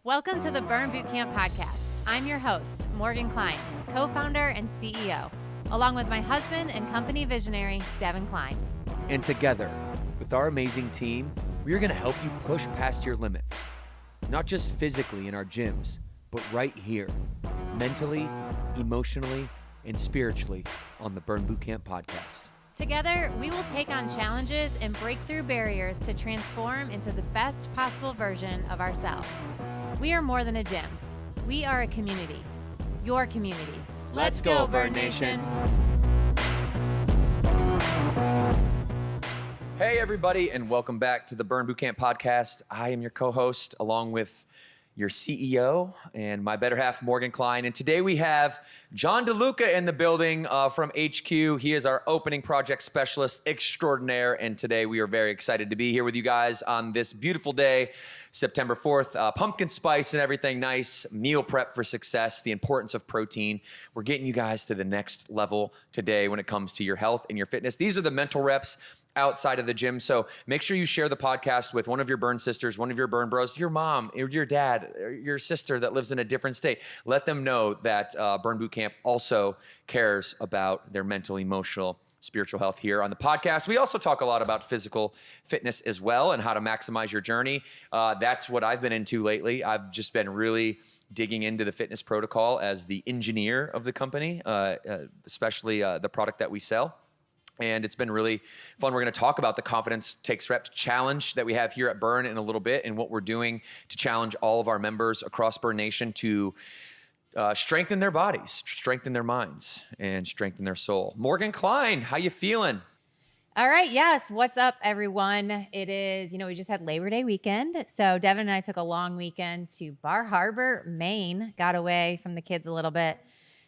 Welcome to the Burn Bootcamp podcast. I'm your host, Morgan Kline, co-founder and CEO, along with my husband and company visionary, Devan Kline. And together, with our amazing team, we are going to help you push past your limits, not just physically in our gyms, but right here, mentally, emotionally, and spiritually on the Burn Bootcamp podcast. Together, we will take on challenges and break through barriers to transform into the best possible version of ourselves. We are more than a gym. We are a community. Your community. Let's go, Burn Nation. Hey, everybody, and welcome back to the Burn Bootcamp podcast. I am your co-host, along with your CEO and my better half, Morgan Kline. And today we have John DeLuca in the building from HQ. He is our opening project specialist extraordinaire. And today we are very excited to be here with you guys on this beautiful day, September 4th. Pumpkin spice and everything nice, meal prep for success, the importance of protein. We're getting you guys to the next level today when it comes to your health and your fitness. These are the mental reps outside of the gym. So make sure you share the podcast with one of your burn sisters, one of your burn bros, your mom, or your dad, or your sister that lives in a different state. Let them know that Burn Bootcamp also cares about their mental, emotional, spiritual health here on the podcast. We also talk a lot about physical fitness as well and how to maximize your journey. That's what I've been into lately. I've just been really digging into the fitness protocol as the engineer of the company, especially the product that we sell. And it's been really fun. We're going to talk about the Confidence Takes Reps challenge that we have here at Burn in a little bit and what we're doing to challenge all of our members across Burn Nation to strengthen their bodies, strengthen their minds, and strengthen their soul. Morgan Kline, how you feeling? All right. Yes. What's up, everyone? It is, we just had Labor Day weekend. So Devan and I took a long weekend to Bar Harbor, Maine, got away from the kids a little bit.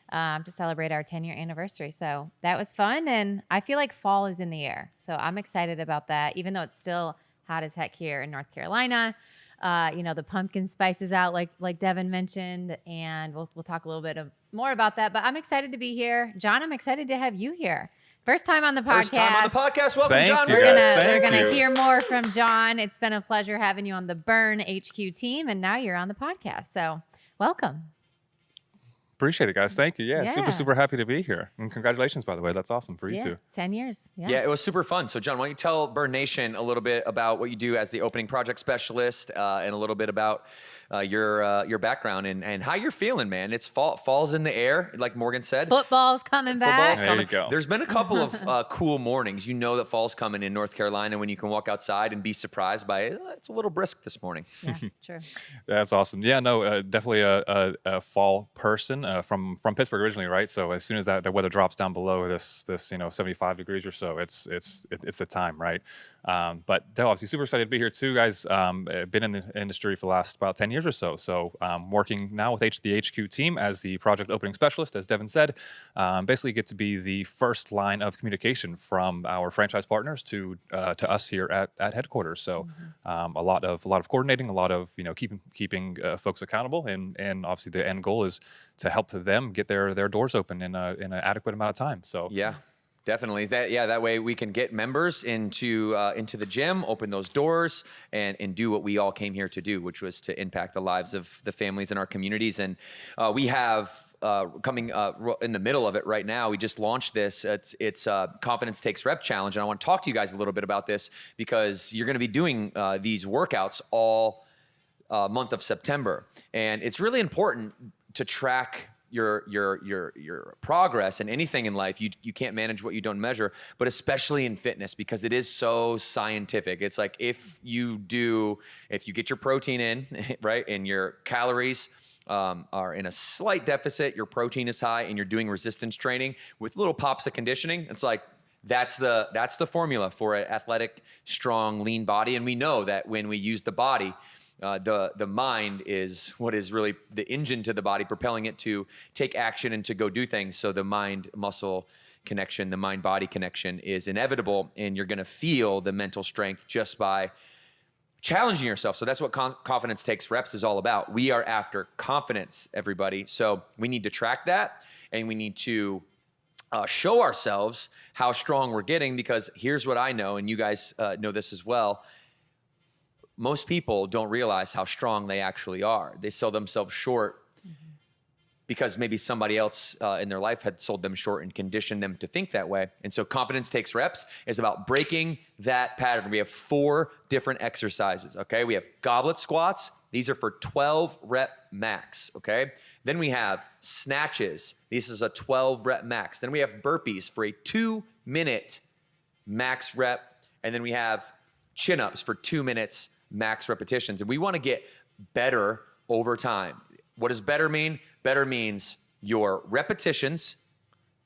To celebrate our 10-year anniversary. So that was fun. And I feel like fall is in the air. So I'm excited about that, even though it's still hot as heck here in North Carolina. The pumpkin spice is out, like Devan mentioned, and we'll talk a little bit more about that. But I'm excited to be here. John, I'm excited to have you here. First time on the podcast. First time on the podcast. Welcome, John. We're gonna hear more from John. It's been a pleasure having you on the Burn HQ team, and now you're on the podcast. So welcome. Appreciate it, guys. Thank you. Yeah, super happy to be here. And congratulations, by the way. That's awesome for you too. 10 years. Yeah, it was super fun. So, John, why don't you tell Burn Nation a little bit about what you do as the opening project specialist and a little bit about your background and how you're feeling, man. It's fall's in the air, like Morgan said. Football's coming back. Football's there coming. You go. There's been a couple of cool mornings. You know that fall's coming in North Carolina when you can walk outside and be surprised by it. It's a little brisk this morning. Yeah, true. That's awesome. Yeah, no, definitely a fall person from Pittsburgh originally, right? So as soon as that the weather drops down below this 75 degrees or so, it's the time, right? But obviously super excited to be here too, guys. Been in the industry for the last about 10 years or so. So working now with the HQ team as the project opening specialist, as Devan said, basically get to be the first line of communication from our franchise partners to us here at headquarters. So a lot of coordinating, a lot of keeping folks accountable, and obviously the end goal is to help them get their doors open in an adequate amount of time. So yeah. Definitely. That way we can get members into the gym, open those doors, and do what we all came here to do, which was to impact the lives of the families in our communities. And we have coming in the middle of it right now. We just launched this. It's Confidence Takes Rep Challenge, and I want to talk to you guys a little bit about this because you're going to be doing these workouts all month of September, and it's really important to track your progress and anything in life. You can't manage what you don't measure, but especially in fitness because it is so scientific. It's like if you get your protein in, right, and your calories are in a slight deficit, your protein is high, and you're doing resistance training with little pops of conditioning, it's like that's the formula for an athletic, strong, lean body. And we know that when we use the body, the mind is what is really the engine to the body, propelling it to take action and to go do things. So the mind-muscle connection, the mind-body connection is inevitable, and you're going to feel the mental strength just by challenging yourself. So that's what Confidence Takes Reps is all about. We are after confidence, everybody. So we need to track that, and we need to show ourselves how strong we're getting, because here's what I know, and you guys know this as well. most people don't realize how strong they actually are. They sell themselves short because maybe somebody else in their life had sold them short and conditioned them to think that way. And so confidence takes reps is about breaking that pattern. We have 4 different exercises, okay? We have goblet squats. These are for 12 rep max, okay? Then we have snatches. This is a 12 rep max. Then we have burpees for a 2-minute max rep. And then we have chin-ups for 2 minutes max repetitions. And we want to get better over time. What does better mean? Better means your repetitions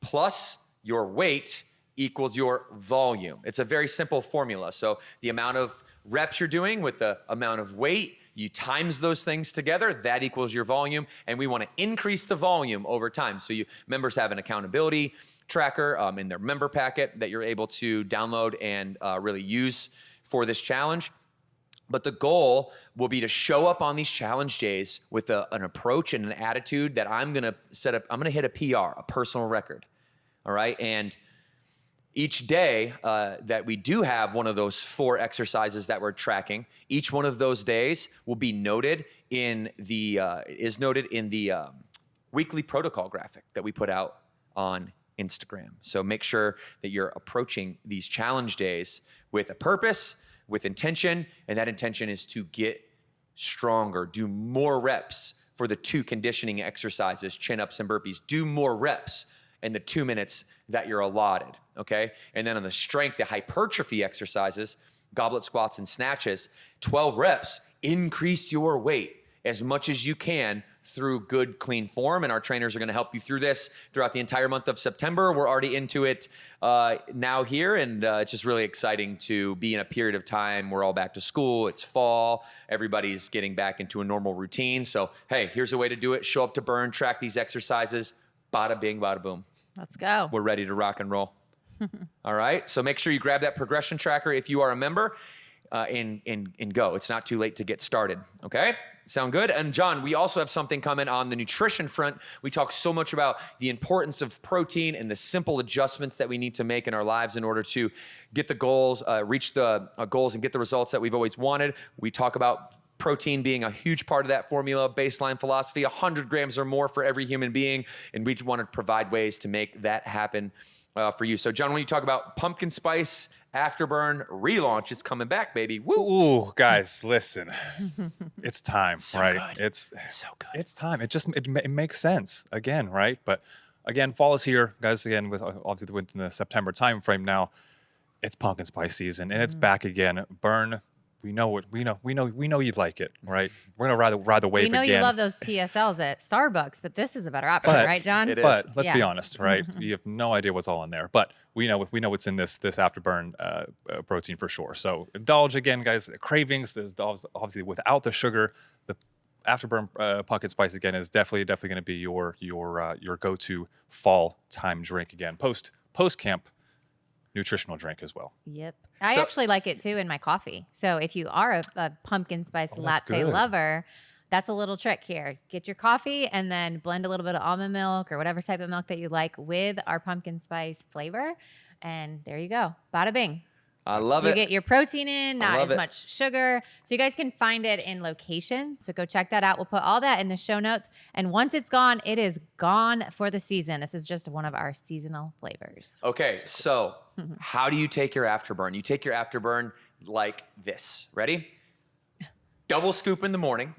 plus your weight equals your volume. It's a very simple formula. So the amount of reps you're doing with the amount of weight, you times those things together, that equals your volume. And we want to increase the volume over time. So members have an accountability tracker in their member packet that you're able to download and really use for this challenge. But the goal will be to show up on these challenge days with an approach and an attitude that I'm going to set up. I'm going to hit a PR, a personal record. All right. And each day that we do have one of those 4 exercises that we're tracking, each one of those days will be noted in the weekly protocol graphic that we put out on Instagram. So make sure that you're approaching these challenge days with a purpose, with intention, and that intention is to get stronger, do more reps for the 2 conditioning exercises, chin-ups and burpees. Do more reps in the 2 minutes that you're allotted, okay? And then on the strength, the hypertrophy exercises, goblet squats and snatches, 12 reps, increase your weight as much as you can through good, clean form. And our trainers are going to help you through this throughout the entire month of September. We're already into it now here. And it's just really exciting to be in a period of time. We're all back to school. It's fall. Everybody's getting back into a normal routine. So, hey, here's a way to do it. Show up to Burn, track these exercises. Bada bing, bada boom. Let's go. We're ready to rock and roll. All right. So make sure you grab that progression tracker if you are a member and go. It's not too late to get started. Okay. Sound good? And John, we also have something coming on the nutrition front. We talk so much about the importance of protein and the simple adjustments that we need to make in our lives in order to get the goals, reach the goals and get the results that we've always wanted. We talk about protein being a huge part of that formula, baseline philosophy, 100 grams or more for every human being. And we want to provide ways to make that happen for you. So John, when you talk about pumpkin spice Afterburn relaunch, it's coming back, baby. Woo! Ooh, guys, listen, it's time, So right? good. It's so good. It's time. It makes sense again, right? But again, fall is here, guys. Again, with obviously within the September timeframe now, it's pumpkin spice season and it's back again. Burn. We know you'd like it, right? We're gonna ride the wave We know again. you love those PSLs at Starbucks, but this is a better option, right, John? It is. But let's be Yeah. honest, right? You have no idea what's all in there. But we know what's in this Afterburn protein for sure. So indulge again, guys. Cravings. There's obviously without the sugar. The Afterburn pumpkin spice again is definitely going to be your go-to fall time drink again. Post camp nutritional drink as well. Yep. I So- actually like it too in my coffee. So if you are a pumpkin spice that's latte good. lover, that's a little trick here. Get your coffee and then blend a little bit of almond milk or whatever type of milk that you like with our pumpkin spice flavor. And there you go. Bada bing. I love You it. get your protein in, not love as it. much sugar. So you guys can find it in locations. So go check that out. We'll put all that in the show notes. And once it's gone, it is gone for the season. This is just one of our seasonal flavors. Okay, so how do you take your Afterburn? You take your Afterburn like this. Ready? Double scoop in the morning.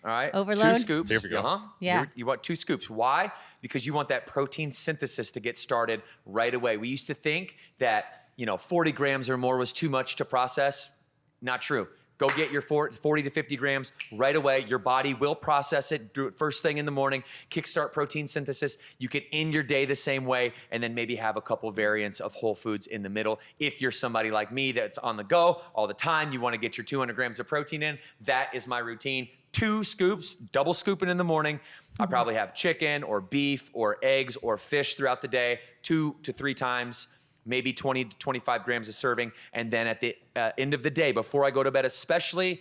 All right. Overload. 2 scoops. Here we go. Uh-huh. Yeah. You want 2 scoops. Why? Because you want that protein synthesis to get started right away. We used to think that, 40 grams or more was too much to process. Not true. Go get your 40 to 50 grams right away. Your body will process it. Do it first thing in the morning. Kickstart protein synthesis. You could end your day the same way and then maybe have a couple variants of whole foods in the middle. If you're somebody like me that's on the go all the time, you want to get your 200 grams of protein in, that is my routine. 2 scoops, double scooping in the morning. I probably have chicken or beef or eggs or fish throughout the day, 2 to 3 times. Maybe 20 to 25 grams a serving. And then at the end of the day, before I go to bed, especially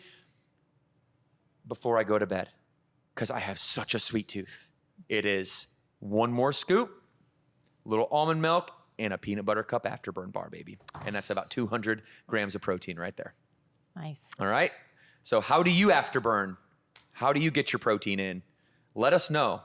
before I go to bed, because I have such a sweet tooth, it is 1 more scoop, little almond milk, and a peanut butter cup Afterburn bar, baby. And that's about 200 grams of protein right there. Nice. All right? So how do you afterburn? How do you get your protein in? Let us know.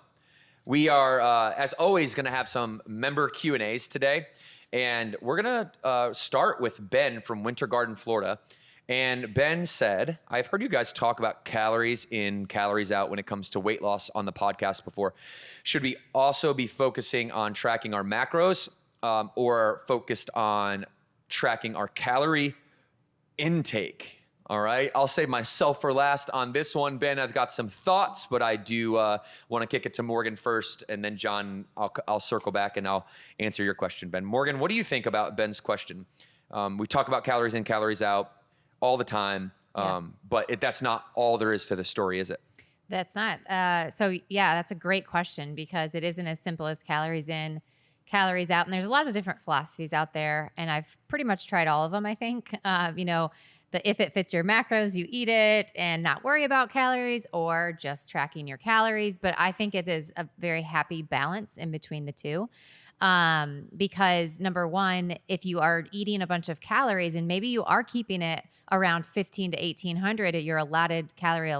We are, as always, going to have some member Q&As today. And we're going to start with Ben from Winter Garden, Florida. And Ben said, I've heard you guys talk about calories in, calories out when it comes to weight loss on the podcast before. Should we also be focusing on tracking our macros or focused on tracking our calorie intake? All right, I'll save myself for last on this one. Ben, I've got some thoughts, but I do want to kick it to Morgan first, and then John, I'll circle back and I'll answer your question, Ben. Morgan, what do you think about Ben's question? We talk about calories in, calories out all the time, but that's not all there is to the story, is it? That's not. So yeah, that's a great question because it isn't as simple as calories in, calories out. And there's a lot of different philosophies out there, and I've pretty much tried all of them, I think. If it fits your macros, you eat it and not worry about calories, or just tracking your calories. But I think it is a very happy balance in between the two. Because number one, if you are eating a bunch of calories and maybe you are keeping it around 15 to 1800 at your allotted calorie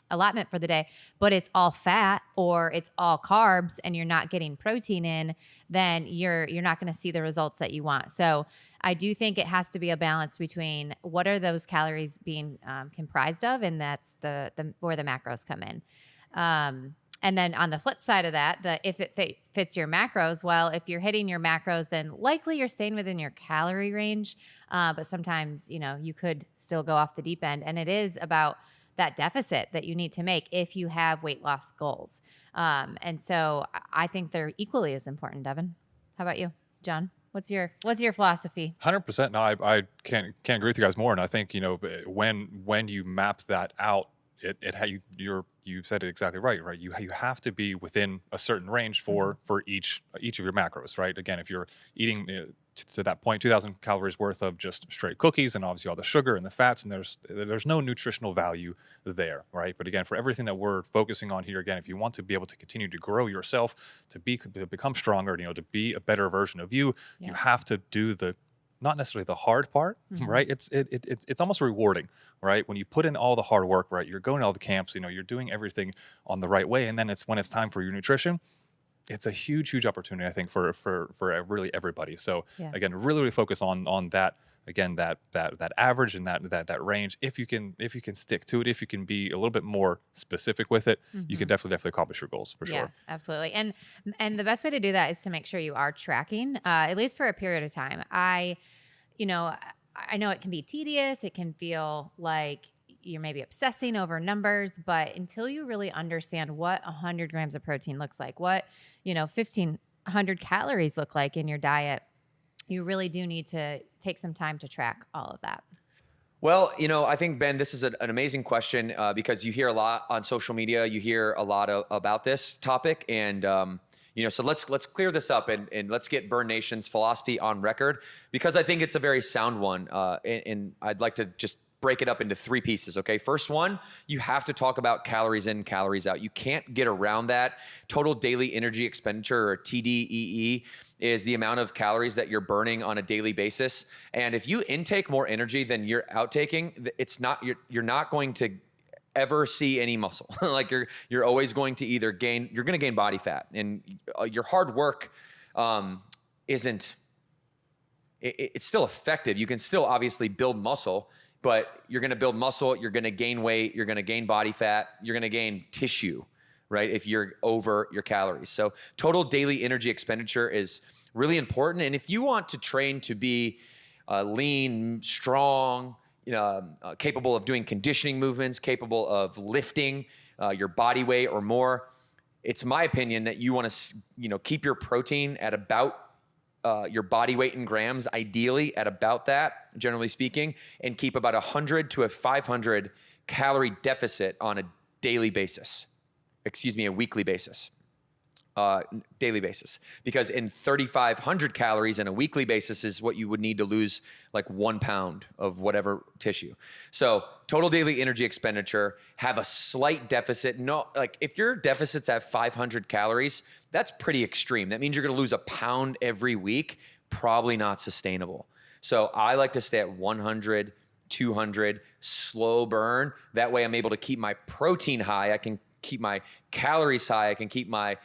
allotment for the day, but it's all fat or it's all carbs and you're not getting protein in, then you're not going to see the results that you want. So I do think it has to be a balance between what are those calories being comprised of, and that's the where the macros come in. And then on the flip side of that, if it fits your macros, well, if you're hitting your macros, then likely you're staying within your calorie range. But sometimes, you could still go off the deep end. And it is about that deficit that you need to make if you have weight loss goals. And so I think they're equally as important, Devan. How about you, John? What's your philosophy? 100%. No, I can't agree with you guys more. And I think, when you map that out, you said it exactly right? You have to be within a certain range for each of your macros, right? Again, if you're eating to that point, 2,000 calories worth of just straight cookies and obviously all the sugar and the fats, and there's no nutritional value there, right? But again, for everything that we're focusing on here, again, if you want to be able to continue to grow yourself, to become stronger, to be a better version of you, you have to do not necessarily the hard part, right? It's almost rewarding, right? When you put in all the hard work, right? You're going to all the camps, you're doing everything on the right way, and then when it's time for your nutrition, it's a huge opportunity, I think, for really everybody. So again, really focus on that. Again, that average and that range. If you can stick to it, if you can be a little bit more specific with it, you can definitely accomplish your goals for sure. Yeah, absolutely. And the best way to do that is to make sure you are tracking, at least for a period of time. I know it can be tedious. It can feel like you're maybe obsessing over numbers, but until you really understand what 100 grams of protein looks like, what 1,500 calories look like in your diet, you really do need to take some time to track all of that. Well, I think, Ben, this is an amazing question because you hear a lot on social media. You hear a lot about this topic. And, so let's clear this up and let's get Burn Nation's philosophy on record, because I think it's a very sound one. And I'd like to just break it up into three pieces, okay? First one, you have to talk about calories in, calories out. You can't get around that. Total daily energy expenditure, or TDEE, is the amount of calories that you're burning on a daily basis. And if you intake more energy than you're outtaking, you're not going to ever see any muscle. Like you're always going to either gain body fat, and your hard work it's still effective. You can still obviously build muscle, but you're going to build muscle, you're going to gain weight, you're going to gain body fat, you're going to gain tissue, right? If you're over your calories. So total daily energy expenditure is really important. And if you want to train to be lean, strong, capable of doing conditioning movements, capable of lifting your body weight or more, it's my opinion that you want to, keep your protein at about your body weight in grams, ideally at about that, generally speaking, and keep about 100 to a 500 calorie deficit on a daily basis. A weekly basis. Daily basis. Because in 3,500 calories on a weekly basis is what you would need to lose like 1 pound of whatever tissue. So total daily energy expenditure, have a slight deficit. No, like if your deficit's at 500 calories, that's pretty extreme. That means you're going to lose a pound every week. Probably not sustainable. So I like to stay at 100 200, slow burn. That way I'm able to keep my protein high. I can keep my calories high. I can keep my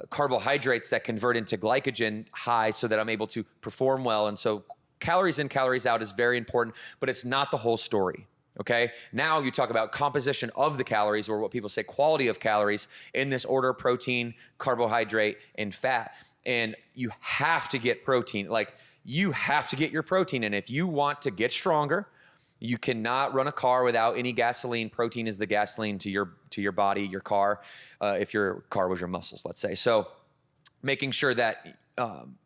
carbohydrates that convert into glycogen high so that I'm able to perform well. And so calories in, calories out is very important, but it's not the whole story. Okay. Now you talk about composition of the calories, or what people say quality of calories, in this order: protein, carbohydrate, and fat. And you have to get protein. Like, you have to get your protein in. If you want to get stronger, you cannot run a car without any gasoline. Protein is the gasoline to your body, your car, if your car was your muscles, let's say. So making sure that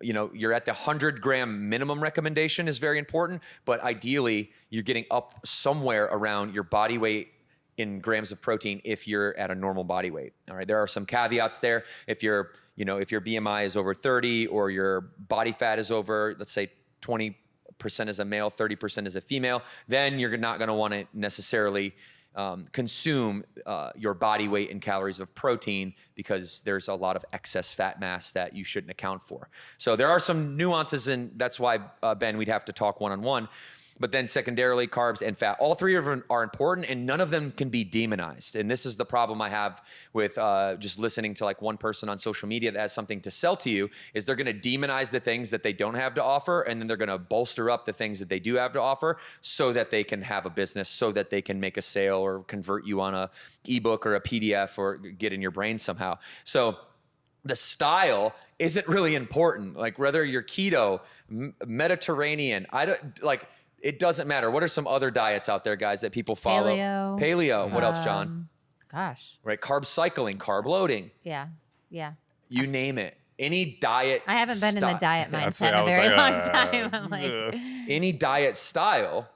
you're at the 100-gram minimum recommendation is very important, but ideally you're getting up somewhere around your body weight in grams of protein if you're at a normal body weight. All right, there are some caveats there. If your BMI is over 30, or your body fat is over, let's say 20% as a male, 30% as a female, then you're not going to want to necessarily consume your body weight in calories of protein, because there's a lot of excess fat mass that you shouldn't account for. So there are some nuances, and that's why, Ben, we'd have to talk one-on-one. But then secondarily, carbs and fat, all three of them are important, and none of them can be demonized. And this is the problem I have with just listening to like one person on social media that has something to sell to you, is they're going to demonize the things that they don't have to offer, and then they're going to bolster up the things that they do have to offer so that they can have a business, so that they can make a sale or convert you on a ebook or a PDF or get in your brain somehow. So the style isn't really important. Like, whether you're keto, Mediterranean, it doesn't matter. What are some other diets out there, guys, that people follow? Paleo. What else, John? Gosh. Right. Carb cycling, carb loading. Yeah. You name it. Any diet. I haven't been in the diet mindset in a very long time. I'm like, any diet style,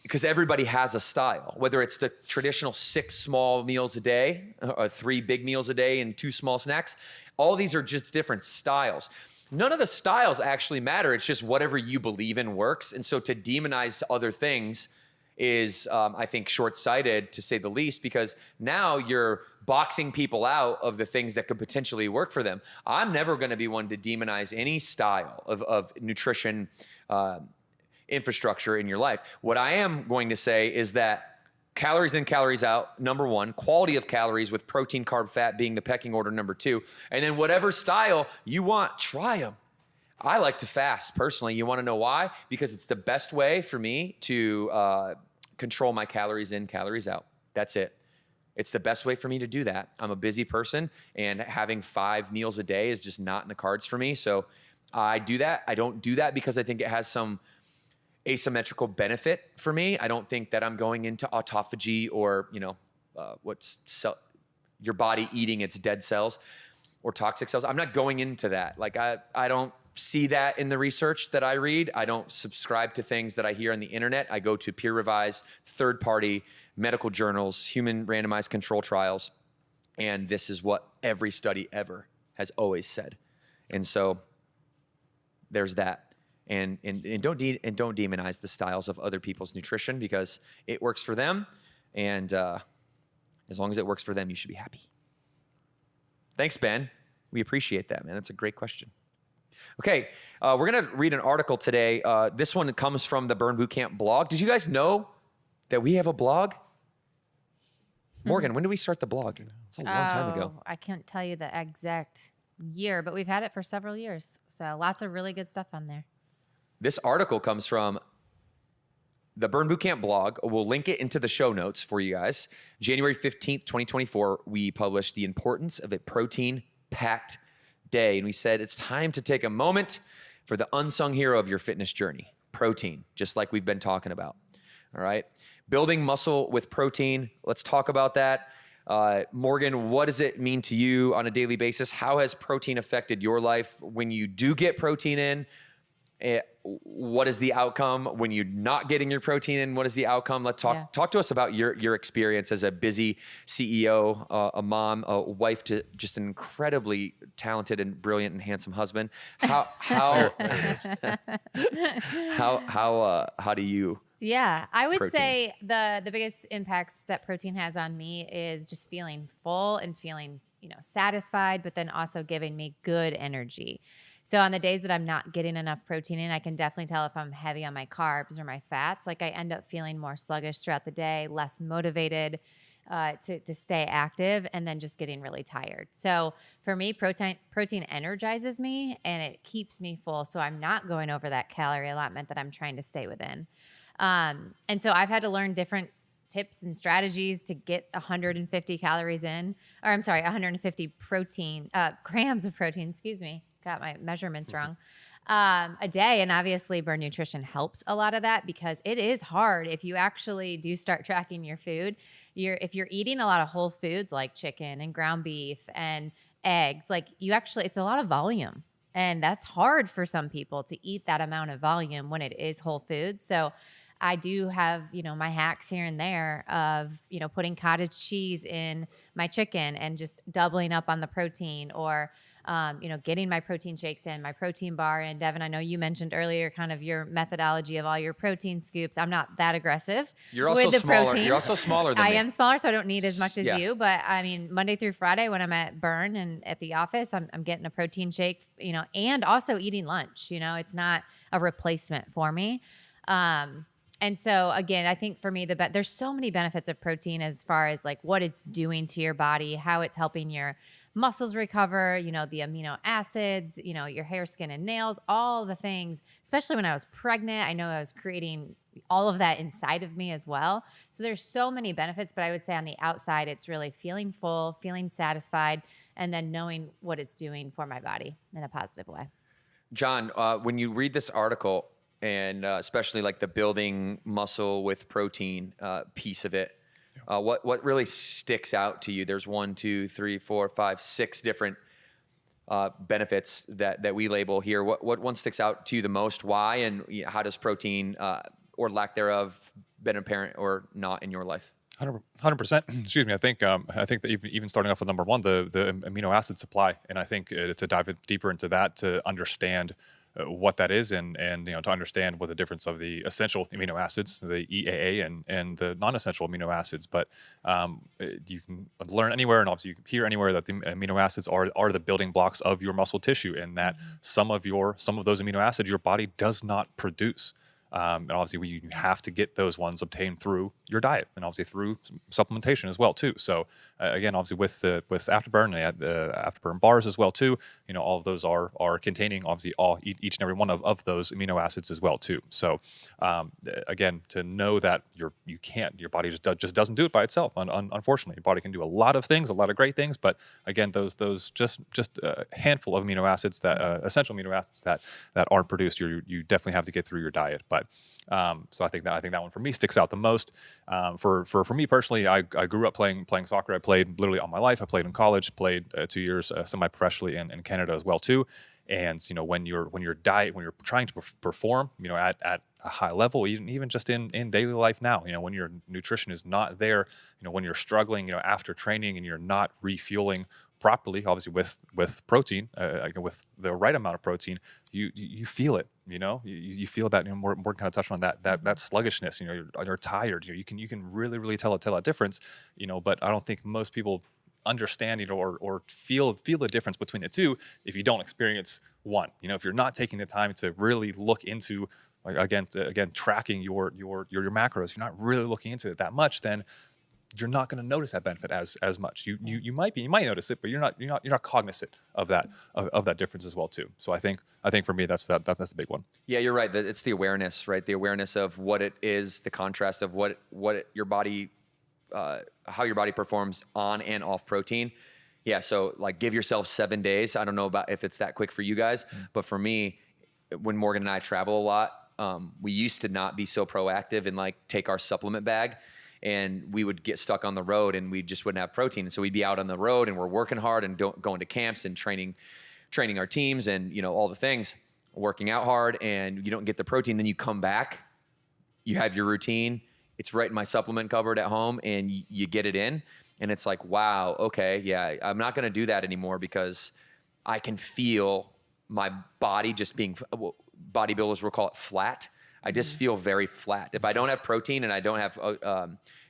because everybody has a style, whether it's the traditional 6 small meals a day, or 3 big meals a day and 2 small snacks. All these are just different styles. None of the styles actually matter. It's just whatever you believe in works. And so to demonize other things is, I think, short-sighted, to say the least, because now you're boxing people out of the things that could potentially work for them. I'm never going to be one to demonize any style of nutrition infrastructure in your life. What I am going to say is that calories in, calories out, number 1. Quality of calories, with protein, carb, fat being the pecking order, number 2. And then whatever style you want, try them. I like to fast personally. You want to know why? Because it's the best way for me to control my calories in, calories out. That's it. It's the best way for me to do that. I'm a busy person, and having 5 meals a day is just not in the cards for me. So I do that. I don't do that because I think it has some asymmetrical benefit for me. I don't think that I'm going into autophagy, or your body eating its dead cells or toxic cells. I'm not going into that. Like, I don't see that in the research that I read. I don't subscribe to things that I hear on the internet. I go to peer-revised, third-party medical journals, human randomized control trials, and this is what every study ever has always said. And so there's that. And don't demonize the styles of other people's nutrition, because it works for them, and as long as it works for them, you should be happy. Thanks, Ben. We appreciate that, man. That's a great question. Okay, we're gonna read an article today. This one comes from the Burn Bootcamp blog. Did you guys know that we have a blog? Morgan, when did we start the blog? It's a long time ago. I can't tell you the exact year, but we've had it for several years. So lots of really good stuff on there. This article comes from the Burn Bootcamp blog. We'll link it into the show notes for you guys. January 15th, 2024, we published The Importance of a Protein-Packed Day. And we said it's time to take a moment for the unsung hero of your fitness journey, protein, just like we've been talking about. All right. Building muscle with protein. Let's talk about that. Morgan, what does it mean to you on a daily basis? How has protein affected your life when you do get protein in? What is the outcome when you're not getting your protein in? What is the outcome? Let's talk to us about your experience as a busy CEO, a mom, a wife to just an incredibly talented and brilliant and handsome husband. How do you? Yeah, I would protein? say the biggest impacts that protein has on me is just feeling full and feeling, satisfied, but then also giving me good energy. So on the days that I'm not getting enough protein in, I can definitely tell if I'm heavy on my carbs or my fats. Like I end up feeling more sluggish throughout the day, less motivated to stay active, and then just getting really tired. So for me, protein energizes me and it keeps me full. So I'm not going over that calorie allotment that I'm trying to stay within. And so I've had to learn different tips and strategies to get 150 calories in, or I'm sorry, 150 grams of protein, excuse me, got my measurements wrong, a day. And obviously Burn Nutrition helps a lot of that, because it is hard if you actually do start tracking your food. If you're eating a lot of whole foods like chicken and ground beef and eggs, like it's a lot of volume. And that's hard for some people to eat that amount of volume when it is whole foods. So I do have, my hacks here and there of, putting cottage cheese in my chicken and just doubling up on the protein, or, getting my protein shakes in, my protein bar in. Devin, I know you mentioned earlier kind of your methodology of all your protein scoops. I'm not that aggressive. You're also with the smaller. protein. You're also smaller than me. I am smaller, so I don't need as much as Yeah. you. But I mean, Monday through Friday when I'm at Burn and at the office, I'm getting a protein shake, and also eating lunch. It's not a replacement for me. And so again, I think for me, there's so many benefits of protein as far as like what it's doing to your body, how it's helping your muscles recover, the amino acids, your hair, skin, and nails, all the things, especially when I was pregnant. I know I was creating all of that inside of me as well. So there's so many benefits, but I would say on the outside, it's really feeling full, feeling satisfied, and then knowing what it's doing for my body in a positive way. John, when you read this article, and especially like the building muscle with protein piece of it, what really sticks out to you? There's 1, 2, 3, 4, 5, 6 different benefits that we label here. What one sticks out to you the most? Why, and how does protein or lack thereof been apparent or not in your life? 100%. Excuse me. I think that even starting off with number one, the amino acid supply, and I think to dive deeper into that, to understand what that is, and to understand what the difference of the essential amino acids, the EAA, and the non-essential amino acids. But you can learn anywhere, and obviously you can hear anywhere, that the amino acids are the building blocks of your muscle tissue, and that some of those amino acids your body does not produce. And obviously you have to get those ones obtained through your diet, and obviously through supplementation as well too. So again, obviously with Afterburn, and the Afterburn bars as well too, all of those are containing obviously each and every one of those amino acids as well too. So again, to know that your body just doesn't do it by itself. Unfortunately, your body can do a lot of things, a lot of great things, but again, those just a handful of amino acids, that essential amino acids that aren't produced, you definitely have to get through your diet. But so I think that one for me sticks out the most. For me personally, I grew up playing soccer. I played literally all my life. I played in college, played 2 years semi-professionally in Canada as well too. And when you're trying to perform, at a high level, even just in daily life now, when your nutrition is not there, when you're struggling, after training, and you're not refueling properly, obviously with protein, with the right amount of protein, you feel it. You feel that. Morgan kind of touched on that sluggishness. You're tired. You can really tell that difference. But I don't think most people understand or feel the difference between the two if you don't experience one. If you're not taking the time to really look into, like, again tracking your macros, you're not really looking into it that much, then you're not going to notice that benefit as much. You might notice it, but you're not cognizant of that difference as well too. So I think for me that's the big one. Yeah, you're right. It's the awareness, right? The awareness of what it is, the contrast of your body, how your body performs on and off protein. Yeah, so like give yourself 7 days. I don't know about if it's that quick for you guys, but for me, when Morgan and I travel a lot, we used to not be so proactive and like take our supplement bag. And we would get stuck on the road and we just wouldn't have protein. And so we'd be out on the road and we're working hard and going to camps and training our teams and, all the things, working out hard, and you don't get the protein. Then you come back, you have your routine. It's right in my supplement cupboard at home, and you get it in. And it's like, wow, okay, yeah, I'm not going to do that anymore, because I can feel my body just being, bodybuilders will call it flat. I just feel very flat. If I don't have protein and I don't have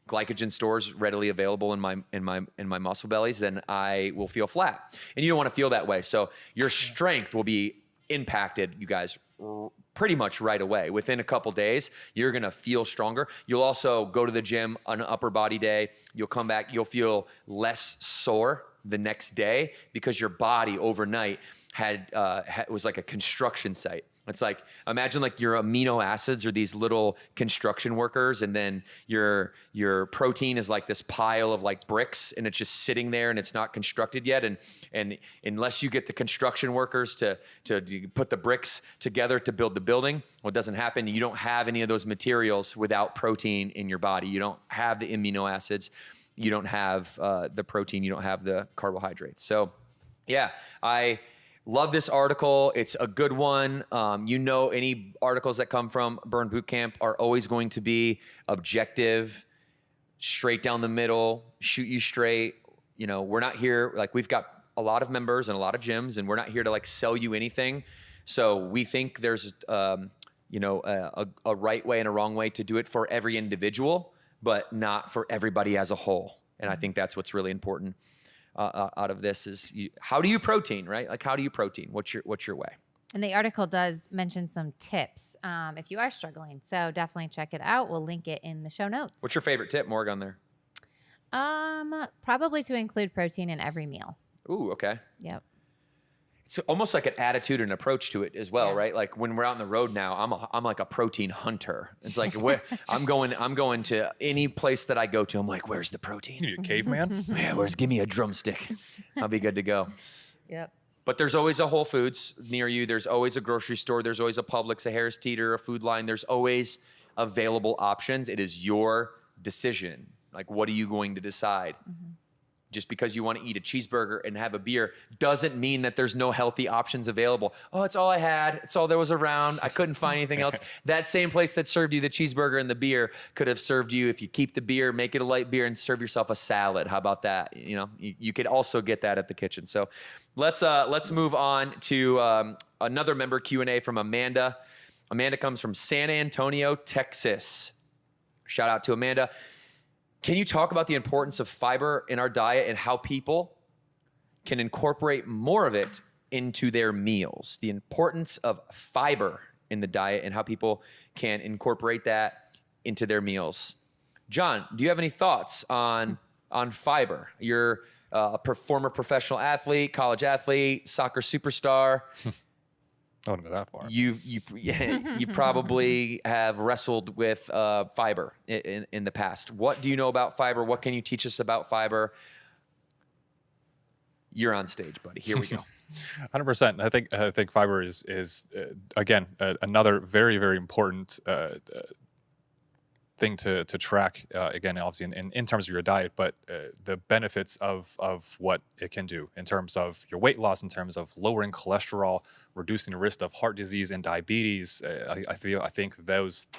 glycogen stores readily available in my muscle bellies, then I will feel flat. And you don't want to feel that way. So your strength will be impacted you guys pretty much right away. Within a couple days, you're going to feel stronger. You'll also go to the gym on an upper body day. You'll come back, you'll feel less sore the next day because your body overnight was like a construction site. It's like, imagine like your amino acids are these little construction workers, and then your protein is like this pile of like bricks, and it's just sitting there and it's not constructed yet. And unless you get the construction workers to put the bricks together to build the building, well, it doesn't happen. You don't have any of those materials without protein in your body. You don't have the amino acids. You don't have the protein. You don't have the carbohydrates. So yeah, I love this article. It's a good one. Any articles that come from Burn Bootcamp are always going to be objective, straight down the middle, shoot you straight. We're not here, like, we've got a lot of members and a lot of gyms, and we're not here to like sell you anything. So we think there's a right way and a wrong way to do it for every individual, but not for everybody as a whole. And I think that's what's really important. Out of this is how do you protein, right? Like, how do you protein? What's your way? And the article does mention some tips if you are struggling. So definitely check it out. We'll link it in the show notes. What's your favorite tip, Morgan, there? Probably to include protein in every meal. Ooh, okay. Yep. It's almost like an attitude and approach to it as well, Yeah. right? Like when we're out on the road now, I'm like a protein hunter. It's like I'm going to any place that I go to. I'm like, where's the protein? You need a caveman? Yeah, give me a drumstick. I'll be good to go. Yep. But there's always a Whole Foods near you. There's always a grocery store. There's always a Publix, a Harris Teeter, a Food Line. There's always available options. It is your decision. Like, what are you going to decide? Mm-hmm. Just because you want to eat a cheeseburger and have a beer doesn't mean that there's no healthy options available. Oh, it's all I had. It's all there was around. I couldn't find anything else. That same place that served you the cheeseburger and the beer could have served you, if you keep the beer, make it a light beer, and serve yourself a salad. How about that? You could also get that at the kitchen. So let's move on to another member Q&A from Amanda. Amanda comes from San Antonio, Texas. Shout out to Amanda. Can you talk about the importance of fiber in our diet and how people can incorporate more of it into their meals? The importance of fiber in the diet and how people can incorporate that into their meals. John, do you have any thoughts on fiber? You're a former professional athlete, college athlete, soccer superstar. I wouldn't go that far. You probably have wrestled with fiber in the past. What do you know about fiber? What can you teach us about fiber? You're on stage, buddy. Here we go. 100%. I think fiber is again another very, very important thing to track, again, obviously in terms of your diet, but the benefits of what it can do in terms of your weight loss, in terms of lowering cholesterol, reducing the risk of heart disease and diabetes. I think those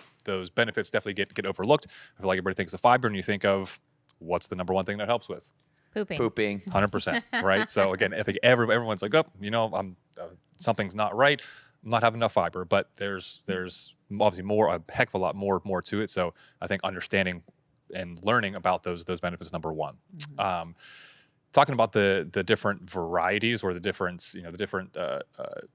benefits definitely get overlooked. I feel like everybody thinks of fiber and you think of what's the number one thing that helps with? Pooping. 100%, right? So again, I think everyone's like, I'm something's not right. I'm not having enough fiber, but there's obviously a heck of a lot more to it. So I think understanding and learning about those benefits is number one. Mm-hmm. Talking about the different varieties or the different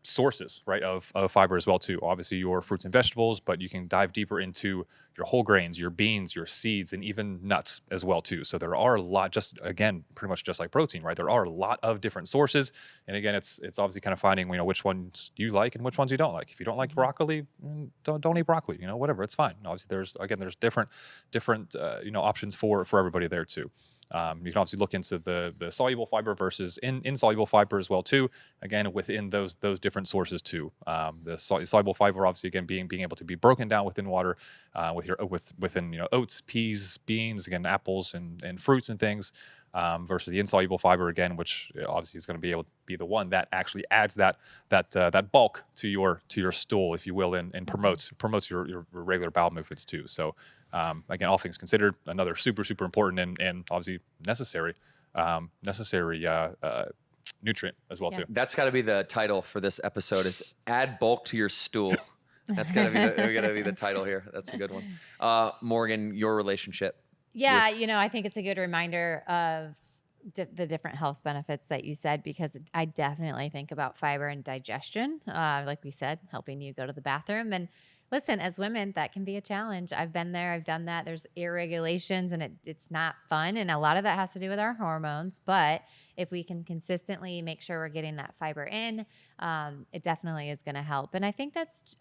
sources, right, of fiber as well too. Obviously your fruits and vegetables, but you can dive deeper into your whole grains, your beans, your seeds, and even nuts as well too. So there are a lot, pretty much just like protein, right? There are a lot of different sources, and again, it's obviously kind of finding which ones you like and which ones you don't like. If you don't like broccoli, don't eat broccoli. Whatever, it's fine. Obviously, there's different options for everybody there too. You can obviously look into the soluble fiber versus insoluble fiber as well too. Again, within those different sources too. The soluble fiber, obviously, again being able to be broken down within water, within oats, peas, beans, again apples and fruits and things. Versus the insoluble fiber, again, which obviously is going to be able to be the one that actually adds that bulk to your stool, if you will, and promotes your regular bowel movements too. So again, all things considered, another super important and obviously necessary nutrient as well too. That's got to be the title for this episode: is add bulk to your stool. That's gotta be the title here. That's a good one. Morgan, your relationship. Yeah, I think it's a good reminder of the different health benefits that you said, because I definitely think about fiber and digestion. Like we said, helping you go to the bathroom. And listen, as women, that can be a challenge. I've been there. I've done that. There's irregulations, and it's not fun. And a lot of that has to do with our hormones. But if we can consistently make sure we're getting that fiber in, it definitely is going to help. And I think that's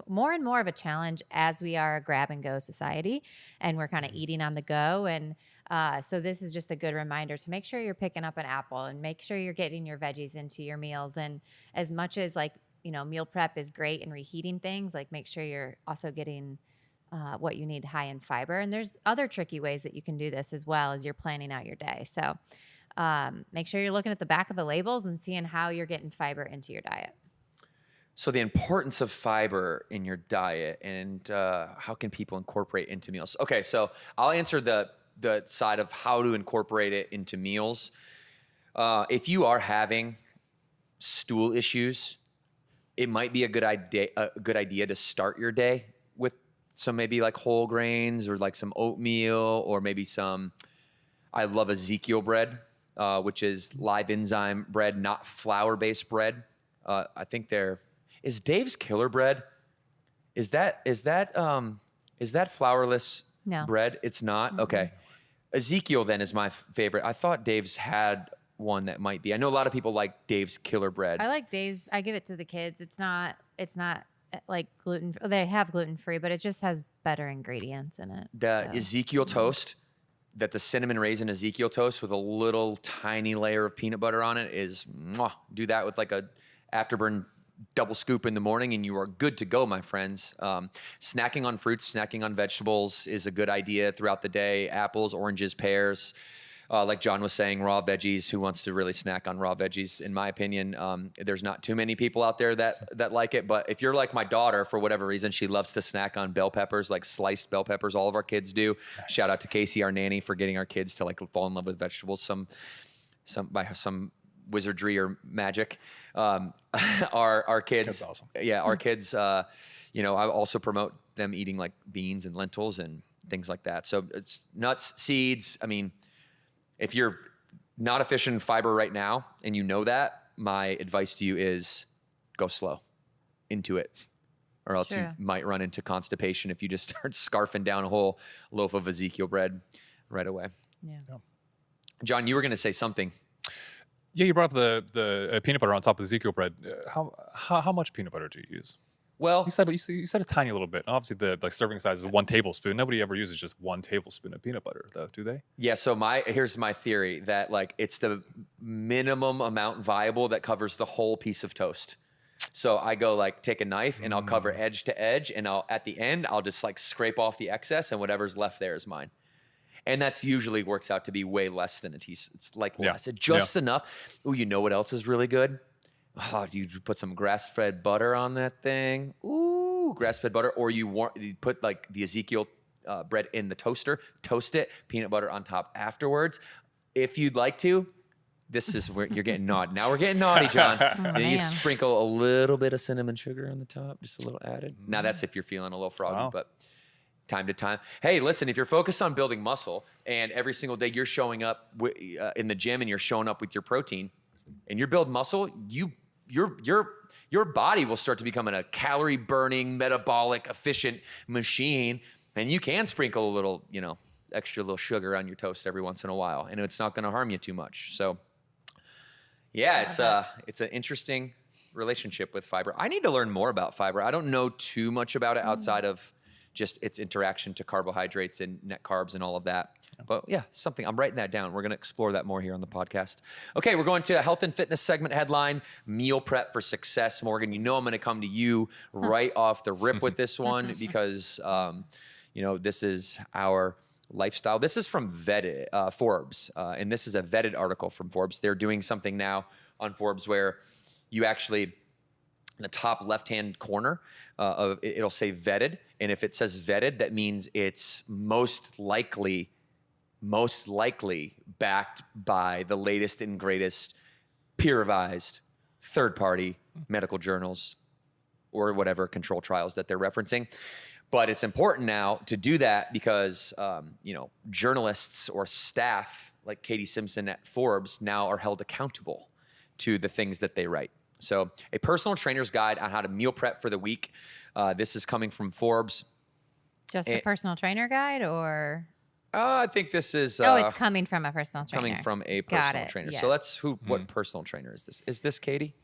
more and more of a challenge as we are a grab and go society, and we're kind of eating on the go. And so this is just a good reminder to make sure you're picking up an apple and make sure you're getting your veggies into your meals. And as much as meal prep is great in reheating things, like make sure you're also getting what you need high in fiber. And there's other tricky ways that you can do this as well as you're planning out your day. So make sure you're looking at the back of the labels and seeing how you're getting fiber into your diet. So the importance of fiber in your diet, and how can people incorporate into meals? Okay, so I'll answer the side of how to incorporate it into meals. If you are having stool issues, it might be a good idea to start your day with some maybe like whole grains or like some oatmeal, or maybe I love Ezekiel bread, which is live enzyme bread, not flour-based bread. I think is Dave's Killer Bread. Is that flourless bread? It's not? Mm-hmm. Okay. Ezekiel then is my favorite. I thought Dave's had one that might be. I know a lot of people like Dave's Killer Bread. I like Dave's. I give it to the kids. It's not like gluten. They have gluten-free, but it just has better ingredients in it. Ezekiel toast, the cinnamon raisin Ezekiel toast with a little tiny layer of peanut butter on it is, do that with like a Afterburn double scoop in the morning and you are good to go, my friends. Snacking on fruits, snacking on vegetables is a good idea throughout the day. Apples, oranges, pears. Like John was saying, raw veggies. Who wants to really snack on raw veggies? In my opinion, there's not too many people out there that like it. But if you're like my daughter, for whatever reason, she loves to snack on bell peppers, like sliced bell peppers. All of our kids do. Nice. Shout out to Casey, our nanny, for getting our kids to like fall in love with vegetables. By some wizardry or magic. Our kids, that's awesome. Yeah, our kids. I also promote them eating like beans and lentils and things like that. So it's nuts, seeds. I mean, if you're not efficient in fiber right now and you know that, my advice to you is go slow into it, or else you might run into constipation if you just start scarfing down a whole loaf of Ezekiel bread right away. Yeah. John, you were going to say something. Yeah, you brought up the peanut butter on top of Ezekiel bread. How much peanut butter do you use? Well, you said a tiny little bit. Obviously, the serving size is 1 tablespoon. Nobody ever uses just 1 tablespoon of peanut butter, though, do they? Yeah. So here's my theory that like it's the minimum amount viable that covers the whole piece of toast. So I go like take a knife and I'll cover edge to edge, and at the end I'll just like scrape off the excess, and whatever's left there is mine. And that's usually works out to be way less than a teaspoon. It's like less, just enough. Ooh, you know what else is really good? Oh, you put some grass-fed butter on that thing. Ooh, grass-fed butter. Or you put like the Ezekiel bread in the toaster, toast it, peanut butter on top afterwards. If you'd like to, this is where you're getting naughty. Now we're getting naughty, John. Then you sprinkle a little bit of cinnamon sugar on the top, just a little added. Now that's if you're feeling a little froggy, but time to time. Hey, listen, if you're focused on building muscle and every single day you're showing up in the gym and you're showing up with your protein and you're building muscle, your body will start to become a calorie burning, metabolic, efficient machine. And you can sprinkle a little, extra little sugar on your toast every once in a while, and it's not going to harm you too much. So yeah, it's an interesting relationship with fiber. I need to learn more about fiber. I don't know too much about it outside of just its interaction to carbohydrates and net carbs and all of that. But yeah, something, I'm writing that down. We're going to explore that more here on the podcast. Okay, we're going to a health and fitness segment headline, meal prep for success. Morgan, I'm going to come to you right off the rip with this one because, this is our lifestyle. This is from Forbes, and this is a vetted article from Forbes. They're doing something now on Forbes where you actually, in the top left-hand corner, it'll say vetted. And if it says vetted, that means it's most likely backed by the latest and greatest peer-revised third-party medical journals or whatever control trials that they're referencing. But it's important now to do that because, journalists or staff like Katie Simpson at Forbes now are held accountable to the things that they write. So a personal trainer's guide on how to meal prep for the week. This is coming from Forbes. Just a personal trainer guide, or? I think this is. It's coming from a personal trainer. Coming from a Got personal it, trainer. yes. So let's what personal trainer is this? Is this Katie?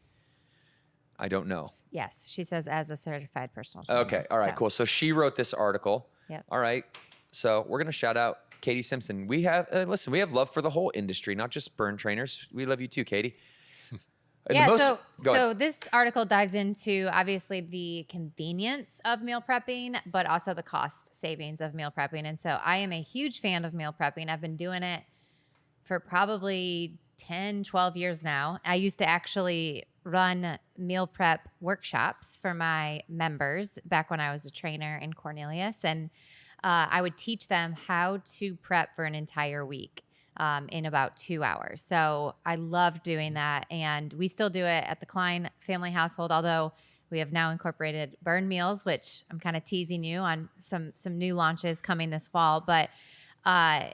I don't know. Yes, she says as a certified personal trainer. Okay. All right. So, Cool. So she wrote this article. Yep. All right. So we're gonna shout out Katie Simpson. We have listen. We have love for the whole industry, not just burn trainers. We love you too, Katie. And Yeah, go so ahead. this article dives into obviously the convenience of meal prepping, but also the cost savings of meal prepping. And so I am a huge fan of meal prepping. I've been doing it for probably 10, 12 years now. I used to actually run meal prep workshops for my members back when I was a trainer in Cornelius. And I would teach them how to prep for an entire week. In about 2 hours. So I love doing that. And we still do it at the Kline family household, although we have now incorporated burn meals, which I'm kind of teasing you on some new launches coming this fall. But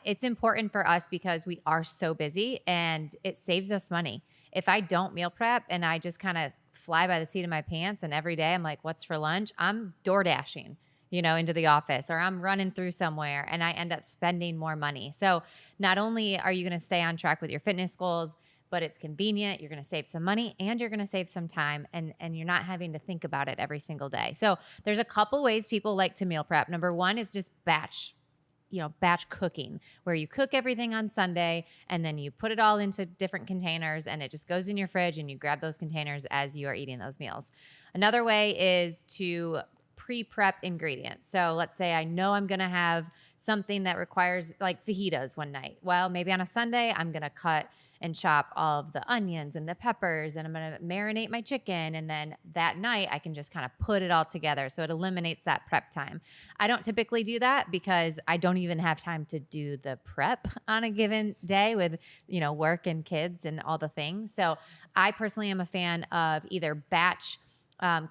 it's important for us because we are so busy and it saves us money. If I don't meal prep and I just kind of fly by the seat of my pants and every day I'm like, what's for lunch? I'm door dashing, into the office, or I'm running through somewhere and I end up spending more money. So not only are you going to stay on track with your fitness goals, but it's convenient, you're going to save some money and you're going to save some time, and you're not having to think about it every single day. So there's a couple ways people like to meal prep. Number one is just batch cooking, where you cook everything on Sunday and then you put it all into different containers and it just goes in your fridge and you grab those containers as you are eating those meals. Another way is to pre-prep ingredients. So let's say I know I'm going to have something that requires like fajitas one night. Well, maybe on a Sunday, I'm going to cut and chop all of the onions and the peppers, and I'm going to marinate my chicken. And then that night I can just kind of put it all together. So it eliminates that prep time. I don't typically do that because I don't even have time to do the prep on a given day with, work and kids and all the things. So I personally am a fan of either batch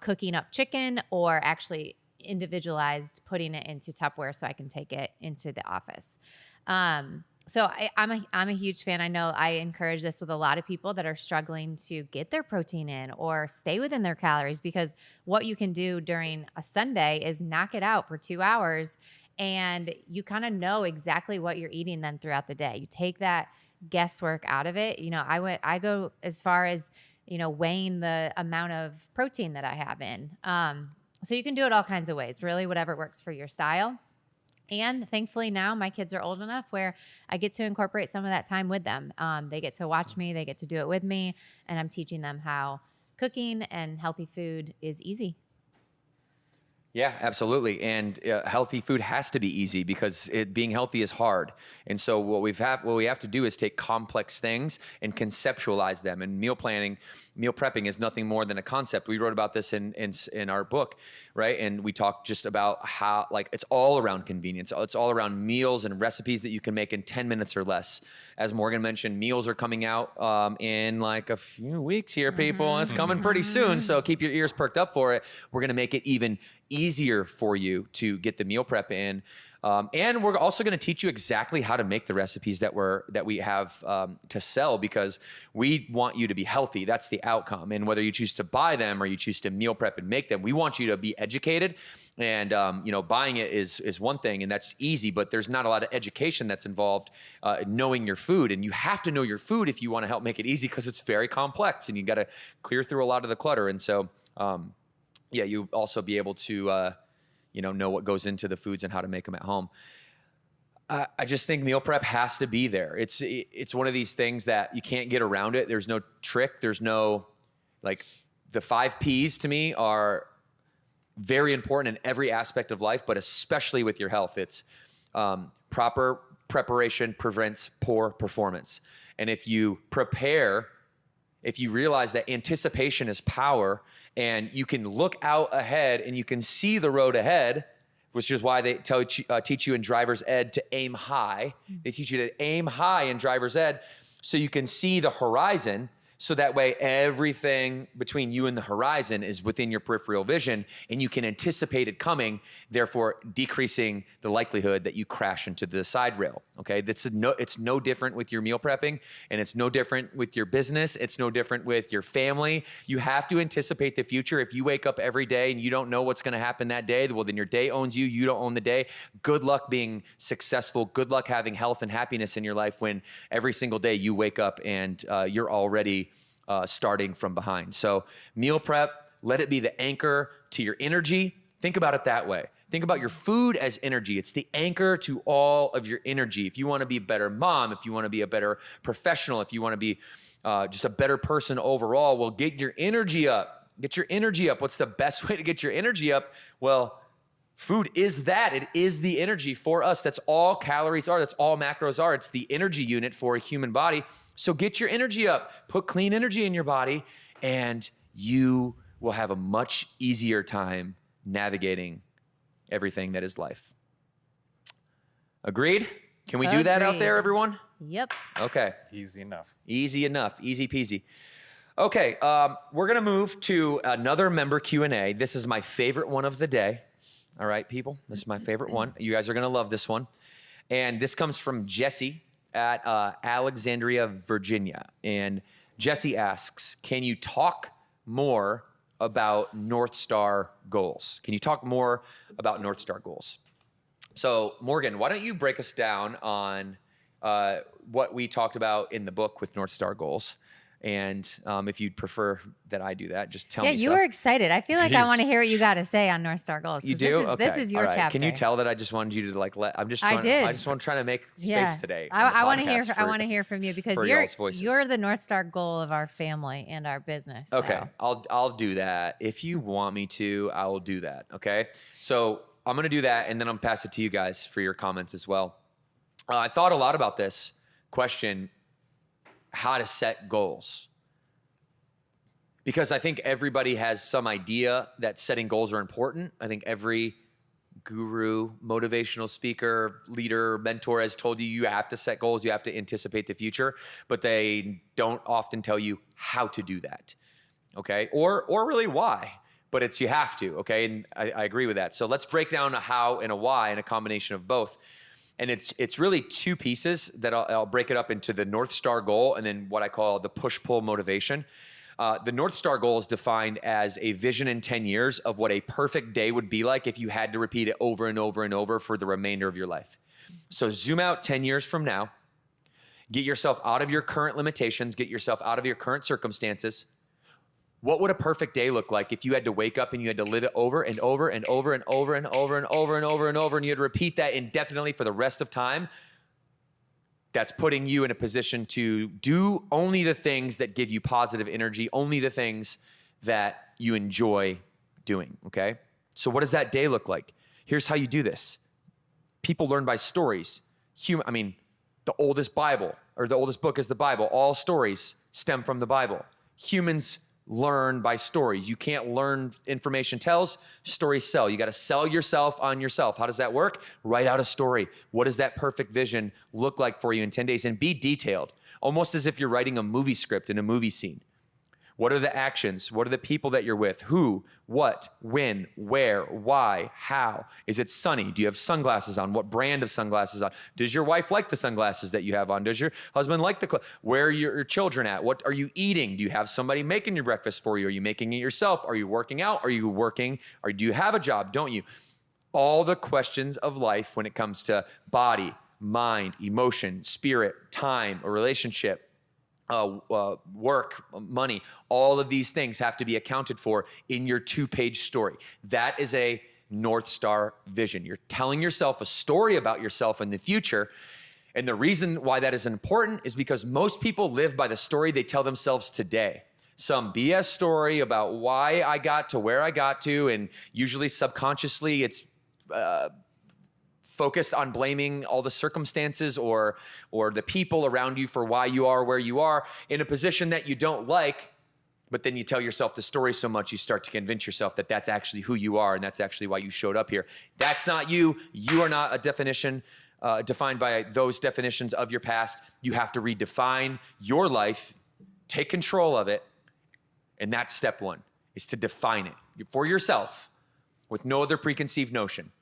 cooking up chicken, or actually individualized putting it into Tupperware so I can take it into the office. So I'm a huge fan. I know I encourage this with a lot of people that are struggling to get their protein in or stay within their calories, because what you can do during a Sunday is knock it out for 2 hours and you kind of know exactly what you're eating then throughout the day. You take that guesswork out of it. I go as far as weighing the amount of protein that I have in. So you can do it all kinds of ways, really, whatever works for your style. And thankfully now my kids are old enough where I get to incorporate some of that time with them. They get to watch me, they get to do it with me, and I'm teaching them how cooking and healthy food is easy. Yeah, absolutely. And healthy food has to be easy because being healthy is hard. And so what we have to do is take complex things and conceptualize them. And meal prepping is nothing more than a concept. We wrote about this in our book, right? And we talked just about how it's all around convenience. It's all around meals and recipes that you can make in 10 minutes or less. As Morgan mentioned, meals are coming out in like a few weeks here, people. It's coming pretty soon. So keep your ears perked up for it. We're going to make it even easier for you to get the meal prep in. And we're also going to teach you exactly how to make the recipes that we have to sell, because we want you to be healthy. That's the outcome. And whether you choose to buy them or you choose to meal prep and make them, we want you to be educated. And buying it is one thing, and that's easy, but there's not a lot of education that's involved knowing your food. And you have to know your food if you want to help make it easy, because it's very complex and you got to clear through a lot of the clutter. And so, you also be able to, know what goes into the foods and how to make them at home. I just think meal prep has to be there. It's one of these things that you can't get around it. There's no trick. There's no, the 5 Ps to me are very important in every aspect of life, but especially with your health. It's proper preparation prevents poor performance. And if you prepare, if you realize that anticipation is power, and you can look out ahead and you can see the road ahead, which is why they teach you in driver's ed to aim high. They teach you to aim high in driver's ed so you can see the horizon, So that way, everything between you and the horizon is within your peripheral vision, and you can anticipate it coming, therefore decreasing the likelihood that you crash into the side rail. Okay, it's no different with your meal prepping, and it's no different with your business. It's no different with your family. You have to anticipate the future. If you wake up every day and you don't know what's going to happen that day, well, then your day owns you. You don't own the day. Good luck being successful. Good luck having health and happiness in your life when every single day you wake up and you're already starting from behind. So meal prep, let it be the anchor to your energy. Think about it that way. Think about your food as energy. It's the anchor to all of your energy. If you want to be a better mom, if you want to be a better professional, if you want to be just a better person overall, well, get your energy up. Get your energy up. What's the best way to get your energy up? Well, food is that. It is the energy for us. That's all calories are. That's all macros are. It's the energy unit for a human body. So get your energy up. Put clean energy in your body, and you will have a much easier time navigating everything that is life. Agreed? Can we do that out there, everyone? Yep. Okay. Easy enough. Easy enough. Easy peasy. Okay, we're going to move to another member Q&A. This is my favorite one of the day. All right, people, this is my favorite one. You guys are going to love this one. And this comes from Jesse at Alexandria, Virginia. And Jesse asks, can you talk more about North Star goals? Can you talk more about North Star goals? So Morgan, why don't you break us down on what we talked about in the book with North Star goals? And if you'd prefer that I do that, just tell me. Yeah, you were excited. I feel like I want to hear what you got to say on North Star goals. You do? This is your chapter. Can you tell that I just wanted you to I'm just trying, I just want to try to make space today. I want to hear. I want to hear from you because you're the North Star goal of our family and our business. Okay, so. I'll do that. If you want me to, I will do that. Okay, so I'm gonna do that, and then I'll pass it to you guys for your comments as well. I thought a lot about this question, how to set goals. Because I think everybody has some idea that setting goals are important. I think every guru, motivational speaker, leader, mentor has told you you have to set goals, you have to anticipate the future, but they don't often tell you how to do that, okay? Or really why, but it's you have to, okay? And I agree with that. So let's break down a how and a why and a combination of both. And it's really two pieces that I'll break it up into the North Star goal and then what I call the push-pull motivation. The North Star goal is defined as a vision in 10 years of what a perfect day would be like if you had to repeat it over and over and over for the remainder of your life. So zoom out 10 years from now, get yourself out of your current limitations, get yourself out of your current circumstances. What would a perfect day look like if you had to wake up and you had to live it over and over and over and over and over and over and over and over, and you had to repeat that indefinitely for the rest of time? That's putting you in a position to do only the things that give you positive energy, only the things that you enjoy doing, okay? So what does that day look like? Here's how you do this. People learn by stories. The oldest Bible, or the oldest book is the Bible. All stories stem from the Bible. Humans learn by stories. You can't learn information tells, stories sell. You got to sell yourself on yourself. How does that work? Write out a story. What does that perfect vision look like for you in 10 days? And be detailed, almost as if you're writing a movie script in a movie scene. What are the actions? What are the people that you're with? Who, what, when, where, why, how? Is it sunny? Do you have sunglasses on? What brand of sunglasses on? Does your wife like the sunglasses that you have on? Does your husband like the where are your children at? What are you eating? Do you have somebody making your breakfast for you? Are you making it yourself? Are you working out? Are you working? Or do you have a job? Don't you? All the questions of life when it comes to body, mind, emotion, spirit, time, a relationship, work, money, all of these things have to be accounted for in your 2-page story. That is a North Star vision. You're telling yourself a story about yourself in the future. And the reason why that is important is because most people live by the story they tell themselves today. Some BS story about why I got to where I got to, and usually subconsciously it's focused on blaming all the circumstances or the people around you for why you are where you are in a position that you don't like, but then you tell yourself the story so much you start to convince yourself that that's actually who you are and that's actually why you showed up here. That's not you. You are not a definition defined by those definitions of your past. You have to redefine your life take control of it. And that's step one, is to define it for yourself with no other preconceived notion.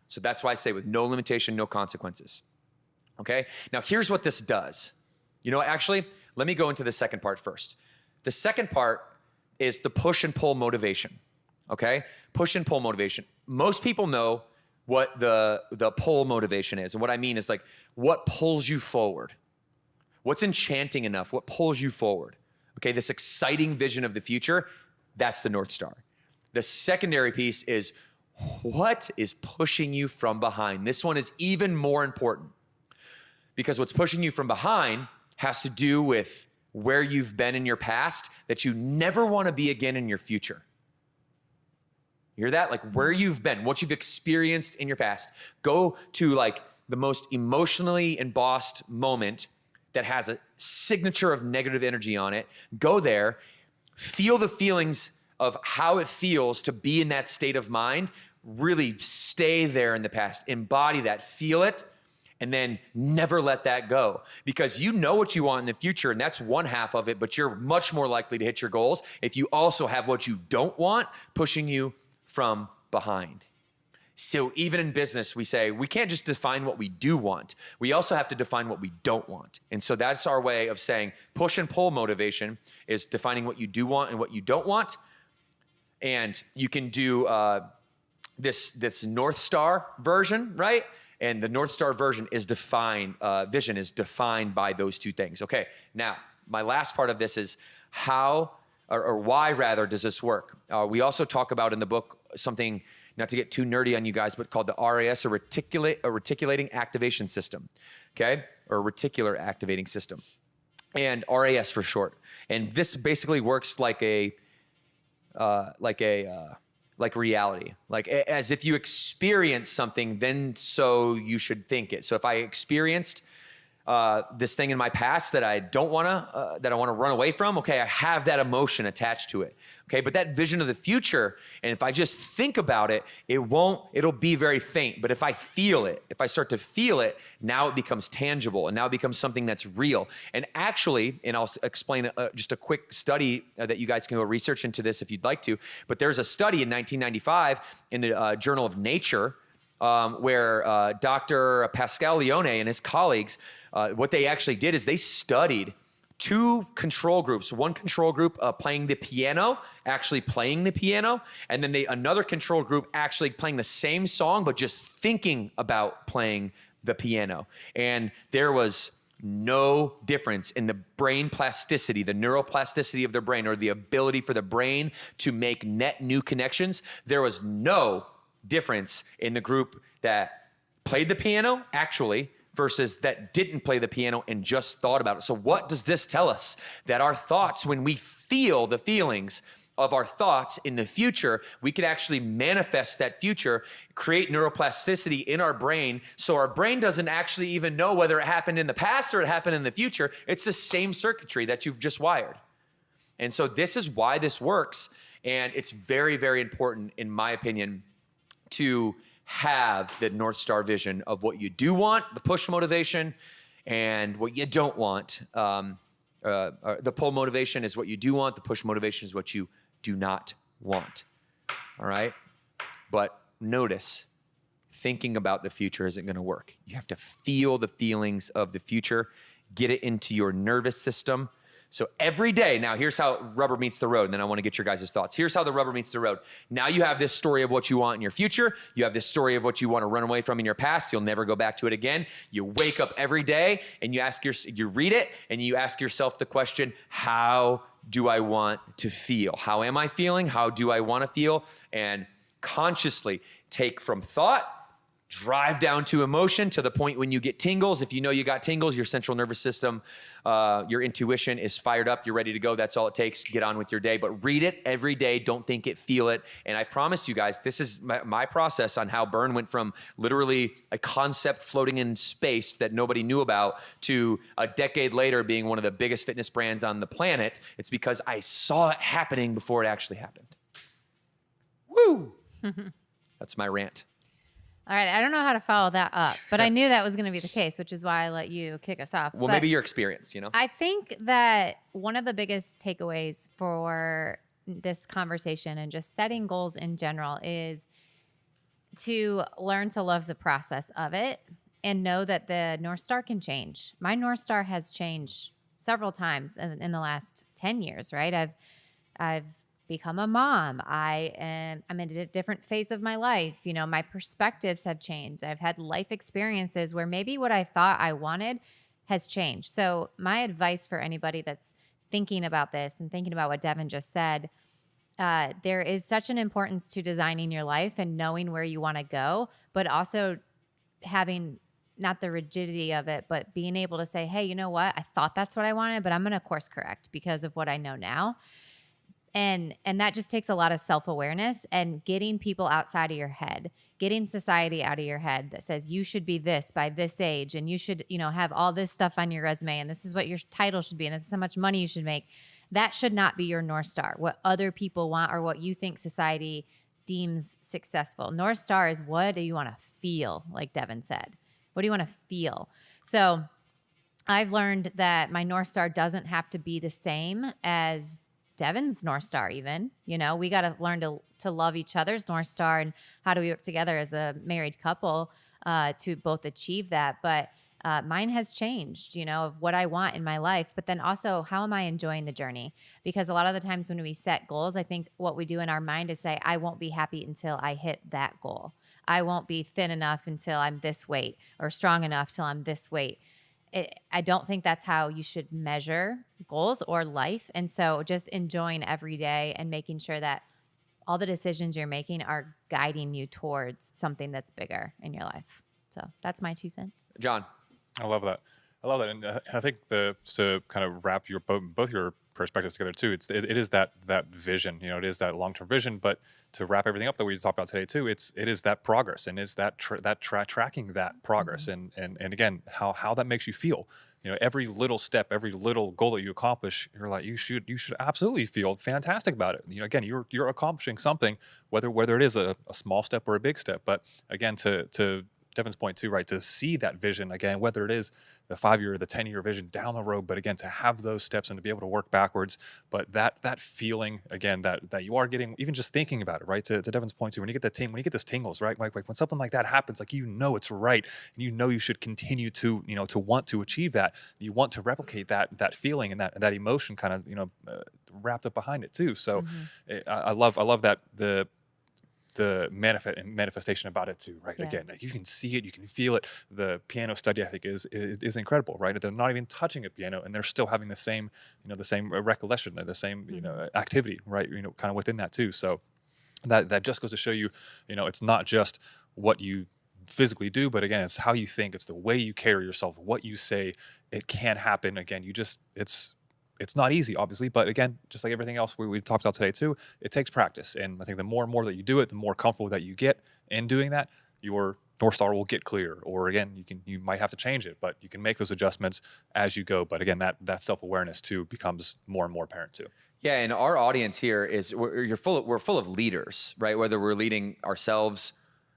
So that's why I say with no limitation, no consequences. Okay? Now here's what this does. You know, actually, let me go into the second part first. The second part is the push and pull motivation. Okay? Push and pull motivation. Most people know what the pull motivation is. And what I mean is like, what pulls you forward? What's enchanting enough? What pulls you forward? Okay, this exciting vision of the future, that's the North Star. The secondary piece is what is pushing you from behind? This one is even more important because what's pushing you from behind has to do with where you've been in your past that you never want to be again in your future. You hear that? Like where you've been, what you've experienced in your past. Go to like the most emotionally embossed moment that has a signature of negative energy on it. Go there, feel the feelings of how it feels to be in that state of mind. Really stay there in the past, embody that, feel it, and then never let that go. Because you know what you want in the future, and that's one half of it, but you're much more likely to hit your goals if you also have what you don't want pushing you from behind. So even in business, we say we can't just define what we do want. We also have to define what we don't want. And so that's our way of saying push and pull motivation is defining what you do want and what you don't want. And you can do this North Star version, right? And the North Star version is defined, vision is defined by those two things. Okay, now my last part of this is how or why rather does this work? We also talk about in the book something, not to get too nerdy on you guys, but called the RAS, a reticulating activation system, okay? Or reticular activating system. And RAS for short. And this basically works like reality. Like as if you experience something, then so you should think it. So if I experienced this thing in my past that I don't wanna, that I wanna run away from, okay, I have that emotion attached to it, okay? But that vision of the future, and if I just think about it, it'll be very faint. But if I feel it, if I start to feel it, now it becomes tangible, and now it becomes something that's real. And actually, and I'll explain just a quick study that you guys can go research into this if you'd like to, but there's a study in 1995 in the Journal of Nature where Dr. Pascal Leone and his colleagues, what they actually did is they studied two control groups. One control group playing the piano, actually playing the piano, and then another control group actually playing the same song, but just thinking about playing the piano. And there was no difference in the brain plasticity, the neuroplasticity of the brain, or the ability for the brain to make net new connections. There was no difference in the group that played the piano, actually, versus that didn't play the piano and just thought about it. So what does this tell us? That our thoughts, when we feel the feelings of our thoughts in the future, we could actually manifest that future, create neuroplasticity in our brain, so our brain doesn't actually even know whether it happened in the past or it happened in the future. It's the same circuitry that you've just wired. And so this is why this works, and it's very, very important, in my opinion, to have the North Star vision of what you do want, the push motivation, and what you don't want. The pull motivation is what you do want. The push motivation is what you do not want. All right? But notice, thinking about the future isn't going to work. You have to feel the feelings of the future, get it into your nervous system. So every day, now here's how rubber meets the road, and then I want to get your guys' thoughts. Here's how the rubber meets the road. Now you have this story of what you want in your future. You have this story of what you want to run away from in your past. You'll never go back to it again. You wake up every day and you read it and you ask yourself the question, how do I want to feel? How am I feeling? How do I want to feel? And consciously take from thought, drive down to emotion to the point when you get tingles. If you know you got tingles, your central nervous system, your intuition is fired up. You're ready to go. That's all it takes. Get on with your day. But read it every day. Don't think it, feel it. And I promise you guys, this is my process on how Burn went from literally a concept floating in space that nobody knew about to a decade later being one of the biggest fitness brands on the planet. It's because I saw it happening before it actually happened. Woo! That's my rant. All right. I don't know how to follow that up, but I knew that was going to be the case, which is why I let you kick us off. Well, But maybe your experience, you know? I think that one of the biggest takeaways for this conversation and just setting goals in general is to learn to love the process of it and know that the North Star can change. My North Star has changed several times in the last 10 years, right? I've become a mom. I'm in a different phase of my life. You know, my perspectives have changed. I've had life experiences where maybe what I thought I wanted has changed. So my advice for anybody that's thinking about this and thinking about what Devan just said, there is such an importance to designing your life and knowing where you want to go, but also having not the rigidity of it, but being able to say, hey, you know what? I thought that's what I wanted, but I'm going to course correct because of what I know now. And that just takes a lot of self-awareness and getting people outside of your head, getting society out of your head that says you should be this by this age and you should, you know, have all this stuff on your resume and this is what your title should be and this is how much money you should make. That should not be your North Star, what other people want or what you think society deems successful. North Star is what do you want to feel, like Devan said. What do you want to feel? So I've learned that my North Star doesn't have to be the same as Devan's North Star even. You know, we got to learn to love each other's North Star and how do we work together as a married couple to both achieve that. But mine has changed, you know, of what I want in my life, but then also how am I enjoying the journey? Because a lot of the times when we set goals, I think what we do in our mind is say, I won't be happy until I hit that goal. I won't be thin enough until I'm this weight or strong enough till I'm this weight. I don't think that's how you should measure goals or life. And so just enjoying every day and making sure that all the decisions you're making are guiding you towards something that's bigger in your life. So that's my 2 cents. John. I love that. And I think to kind of wrap your both your perspectives together too. It is that vision. You know, it is that long-term vision. But to wrap everything up that we talked about today too, it is that progress and is that tracking that progress and again how that makes you feel. You know, every little step, every little goal that you accomplish, you're like you should absolutely feel fantastic about it. You know, again, you're accomplishing something, whether it is a small step or a big step. But again, to Devan's point too, right? To see that vision again, whether it is the 5-year or the 10-year vision down the road, but again, to have those steps and to be able to work backwards. But that feeling again that you are getting, even just thinking about it, right? To Devan's point too, when you get those tingles, right? Like when something like that happens, like you know it's right, and you know you should continue to to want to achieve that. You want to replicate that feeling and that emotion kind of wrapped up behind it too. So I love that the manifestation about it too, right? Yeah. Again, you can see it, you can feel it. The piano study, I think, is incredible, right? They're not even touching a piano, and they're still having the same, the same recollection, the same, activity, right? Kind of within that too. So that just goes to show you, it's not just what you physically do, but again, it's how you think, it's the way you carry yourself, what you say. It can happen. Again, it's not easy, obviously, but again, just like everything else we talked about today too, it takes practice. And I think the more and more that you do it, the more comfortable that you get in doing that, your North Star will get clear. Or again, you might have to change it, but you can make those adjustments as you go. But again, that self-awareness too becomes more and more apparent too. Yeah, and our audience here is we're full of leaders, right? Whether we're leading ourselves,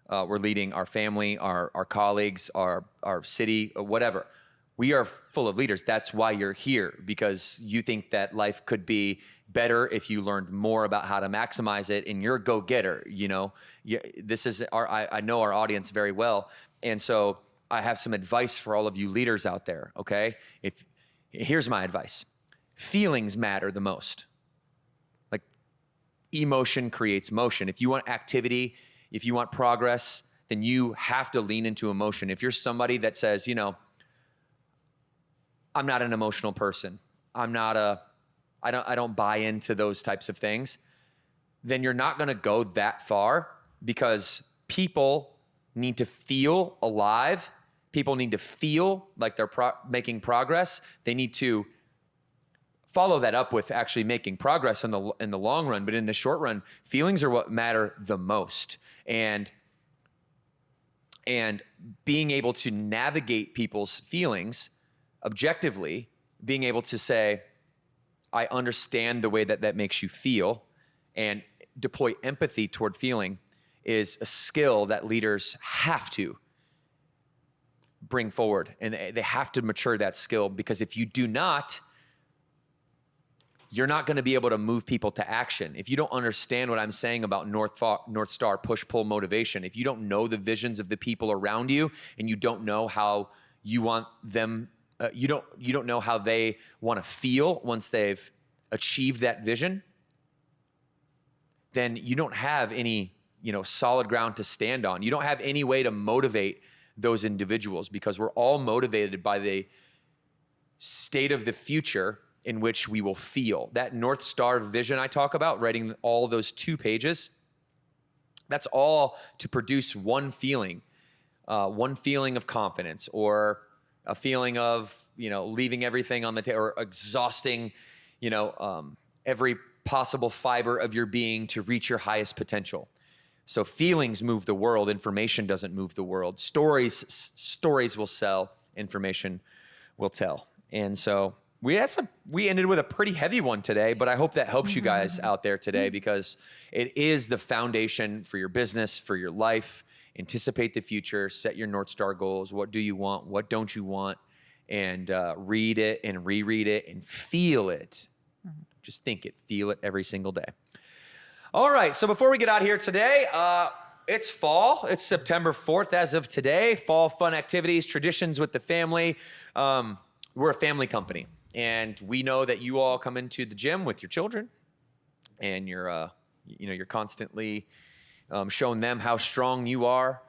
we're leading our family, our colleagues, our city, or whatever. We are full of leaders. That's why you're here, because you think that life could be better if you learned more about how to maximize it, and you're a go-getter. This is I know our audience very well, and so I have some advice for all of you leaders out there. Okay, here's my advice: feelings matter the most. Like, emotion creates motion. If you want activity, if you want progress, then you have to lean into emotion. If you're somebody that says, I'm not an emotional person, I don't buy into those types of things, then you're not going to go that far, because people need to feel alive. People need to feel like they're making progress. They need to follow that up with actually making progress in the long run. But in the short run, feelings are what matter the most. And being able to navigate people's feelings objectively, being able to say, I understand the way that makes you feel, and deploy empathy toward feeling, is a skill that leaders have to bring forward, and they have to mature that skill, because if you do not, you're not going to be able to move people to action. If you don't understand what I'm saying about North Star push-pull motivation, if you don't know the visions of the people around you, and you don't know how you want them, you don't know how they want to feel once they've achieved that vision, then you don't have any, solid ground to stand on. You don't have any way to motivate those individuals, because we're all motivated by the state of the future in which we will feel. That North Star vision I talk about, writing all those 2 pages, that's all to produce one feeling of confidence, or a feeling of, leaving everything on the table, or exhausting, every possible fiber of your being to reach your highest potential. So feelings move the world. Information doesn't move the world. Stories will sell. Information will tell. And so we ended with a pretty heavy one today, but I hope that helps you guys out there today, because it is the foundation for your business, for your life. Anticipate the future, set your North Star goals. What do you want? What don't you want? And read it and reread it and feel it. Just think it, feel it every single day. All right, so before we get out here today, it's fall. It's September 4th as of today. Fall fun activities, traditions with the family. We're a family company, and we know that you all come into the gym with your children, and you're constantly showing them how strong you are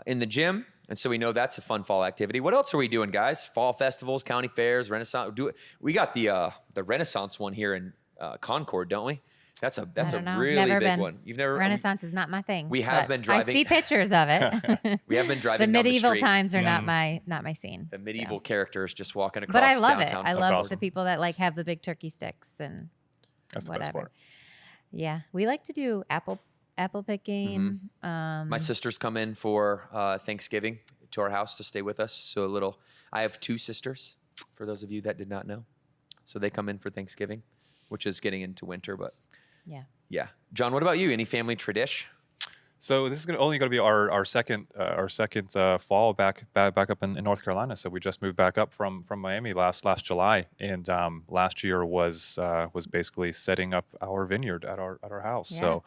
in the gym. And so we know that's a fun fall activity. What else are we doing, guys? Fall festivals, county fairs, Renaissance. We got the Renaissance one here in Concord, don't we? That's a really big one. You've never Renaissance is not my thing. We have been driving. I see pictures of it. We have been driving. The medieval down the times are not my scene. The medieval characters just walking across. But I love downtown. it. I love awesome. the people that have the big turkey sticks and That's whatever. the best part. Yeah, we like to do apple picking. My sisters come in for Thanksgiving to our house to stay with us. So I have 2 sisters, for those of you that did not know. So they come in for Thanksgiving, which is getting into winter, but yeah. John, what about you? Any family tradition? So this is only going to be our second fall back up in North Carolina. So we just moved back up from Miami last July, and last year was basically setting up our vineyard at our house. Yeah. So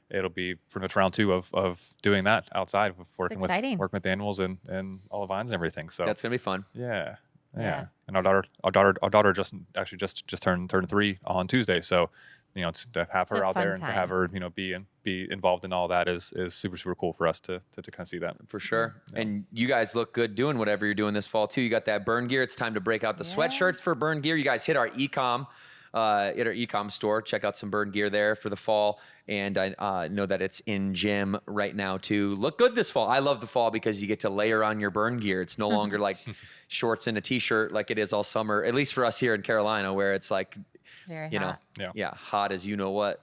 it'll be pretty much round 2 of doing that outside, of working with the animals and all the vines and everything. So That's gonna be fun. Yeah. And our daughter just turned 3 on Tuesday. So to have her out there and to have her be involved in all that is super cool for us to kind of see that. For sure. Yeah. And you guys look good doing whatever you're doing this fall too. You got that Burn gear. It's time to break out the sweatshirts for Burn gear. You guys hit our e-com store. Check out some Burn gear there for the fall. And I know that it's in gym right now too. Look good this fall. I love the fall because you get to layer on your Burn gear. It's no longer like shorts and a t-shirt like it is all summer, at least for us here in Carolina, where it's like, Very hot. hot. Hot as you know what.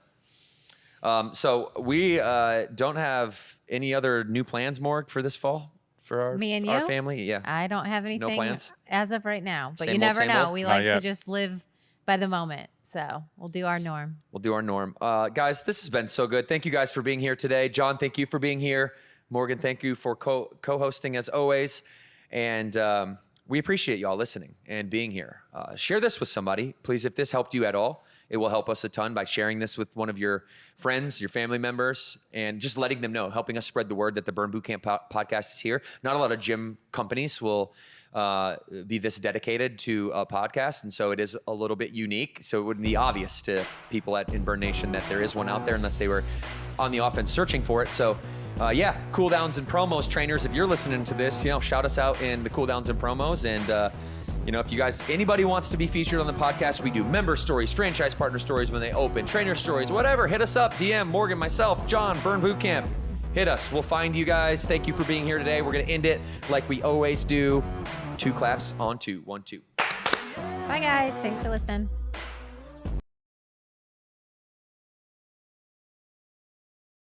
So we don't have any other new plans, Morg, for this fall for our family. Yeah, I don't have anything No plans? as of right now, but Same you old, never same know. old? We Not like to yet. just live by the moment, so we'll do our norm. We'll do our norm. Guys, this has been so good. Thank you guys for being here today. John, thank you for being here. Morgan, thank you for co-hosting as always. And we appreciate y'all listening and being here. Share this with somebody, please, if this helped you at all. It will help us a ton by sharing this with one of your friends, your family members, and just letting them know, helping us spread the word that the Burn Bootcamp podcast is here. Not a lot of gym companies will be this dedicated to a podcast, and so it is a little bit unique. So it wouldn't be obvious to people in Burn Nation that there is one out there unless they were on the offense searching for it. So cool downs and promos, trainers, if you're listening to this, shout us out in the cool downs and promos. And if anybody wants to be featured on the podcast, we do member stories, franchise partner stories when they open, trainer stories, whatever. Hit us up, DM Morgan, myself, John, Burn Bootcamp. Hit us. We'll find you guys. Thank you for being here today. We're going to end it like we always do. 2 claps on 2. 1, 2. Bye, guys. Thanks for listening.